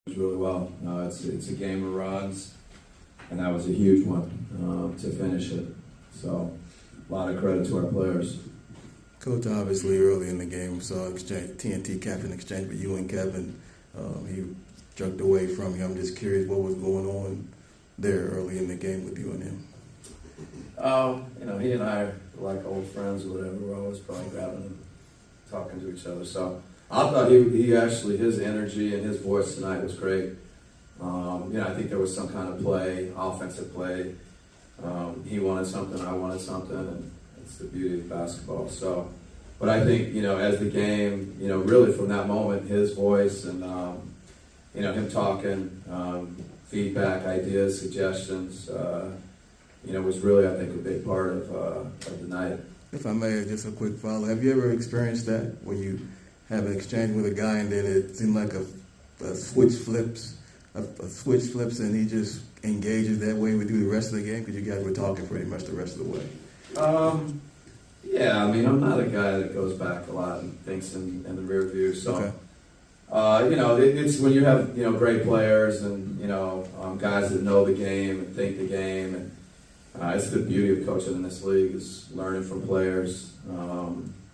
really well. It's a game of runs, and that was a huge one to finish it. So a lot of credit to our players. Coach, obviously early in the game, we saw TNT captain exchange with you and Kevin. He jerked away from you. I'm just curious what was going on there early in the game with you and him. He and I are like old friends or whatever. We're always probably grabbing and talking to each other. So I thought he actually, his energy and his voice tonight was great. I think there was some kind of play, offensive play. He wanted something, I wanted something, and it's the beauty of basketball. So, but I think, as the game, really from that moment, his voice and, him talking, feedback, ideas, suggestions, was really, I think, a big part of the night. If I may, just a quick follow. Have you ever experienced that when you have an exchange with a guy and then it seemed like a switch flips, and he just engages that way with you the rest of the game because you guys were talking pretty much the rest of the way? Yeah, I'm not a guy that goes back a lot and thinks in the rear view. So, okay. It's when you have great players and guys that know the game and think the game, and it's the beauty of coaching in this league is learning from players.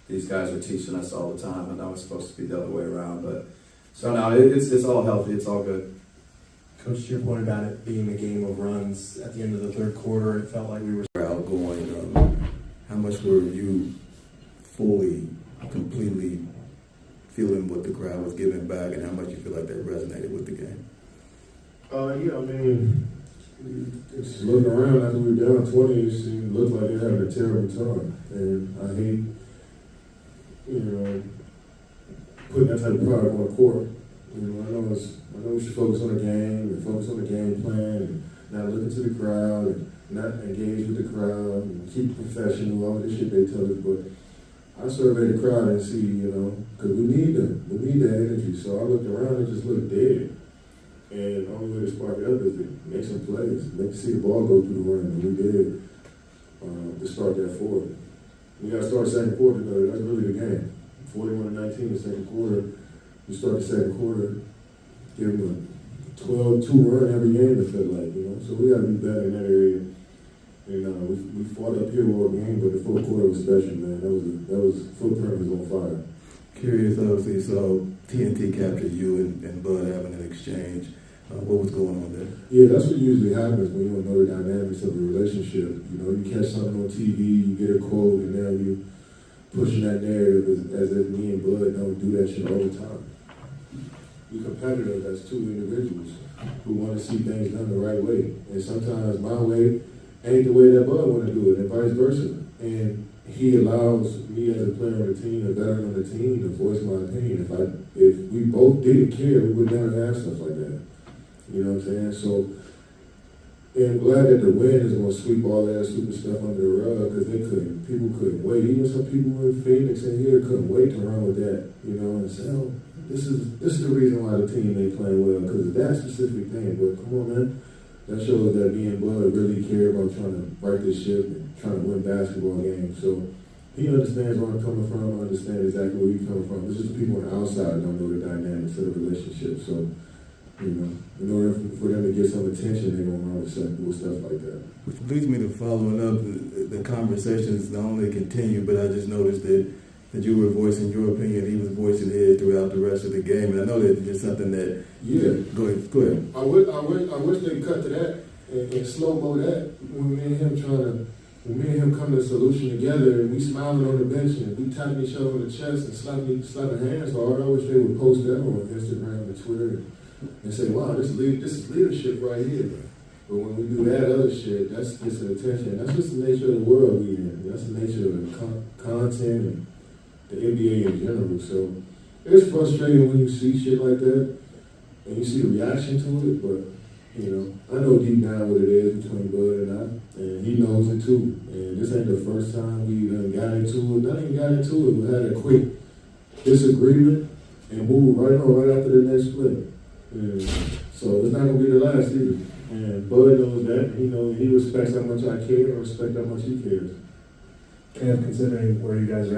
These guys are teaching us all the time. I know it's supposed to be the other way around, but so no, it's all healthy. It's all good. Coach, to your point about it being a game of runs, at the end of the third quarter, it felt like we were outgoing. How much were you fully, completely feeling what the crowd was giving back, and how much you feel like that resonated with the game? Just looking around after we were down 20, it looked like they had a terrible time. And I hate, putting that type of product on the court. I know we should focus on the game and focus on the game plan and not look into the crowd and not engage with the crowd and keep professional, all this shit they tell us. But I surveyed the crowd and see, because we need them. We need that energy. So I looked around and just looked dead. And the only way to spark it up is to make some plays, see the ball go through the rim, and we did to start that forward. We got to start second quarter, though. That's really the game. 41-19 the second quarter. We start the second quarter, give them a 12-2 run every game, it felt like, So we got to be better in that area. And we fought up here all game, but the fourth quarter was special, man. That was footprint was on fire. Curious, obviously, so TNT captured you and Bud having an exchange. What was going on there? Yeah, that's what usually happens when you don't know the dynamics of a relationship. You catch something on TV, you get a quote, and now you pushing that narrative as if me and Bud don't do that shit all the time. We competitive as two individuals who want to see things done the right way. And sometimes my way ain't the way that Bud want to do it, and vice versa. And he allows me as a player on the team, a veteran on the team, to voice my opinion. If we both didn't care, we would never have stuff like that. You know what I'm saying? So, and I'm glad that the win is going to sweep all that stupid stuff under the rug because people couldn't wait. Even some people in Phoenix and here couldn't wait to run with that, and say, oh, this is the reason why the team ain't playing well because of that specific thing. But come on, man. That shows that me and Bud really care about trying to right this ship and trying to win basketball games. So he understands where I'm coming from. I understand exactly where he's coming from. It's just the people on the outside don't know the dynamics of the relationship. So, in order for them to get some attention, they're going to run with stuff like that. Which leads me to following up, the conversations not only continue, but I just noticed that you were voicing your opinion, he was voicing his throughout the rest of the game, and I know that it's something that. Yeah. Go ahead. I wish they cut to that and slow-mo that when me and him come to a solution together and we smiling on the bench and we tapping each other on the chest and slapping hands hard. I wish they would post that on Instagram and Twitter and say, wow, this is leadership right here. But when we do that other shit, that's just an attention. That's just the nature of the world we in. That's the nature of the content and the NBA in general. So it's frustrating when you see shit like that and you see the reaction to it, but I know deep down what it is between Bud and I, and he knows it too. And this ain't the first time we got into it. Not even got into it. We had a quick disagreement and moved right after the next split. And so it's not gonna be the last either. And Bud knows that. He respects how much I care and I respect how much he cares. kind of considering where you guys are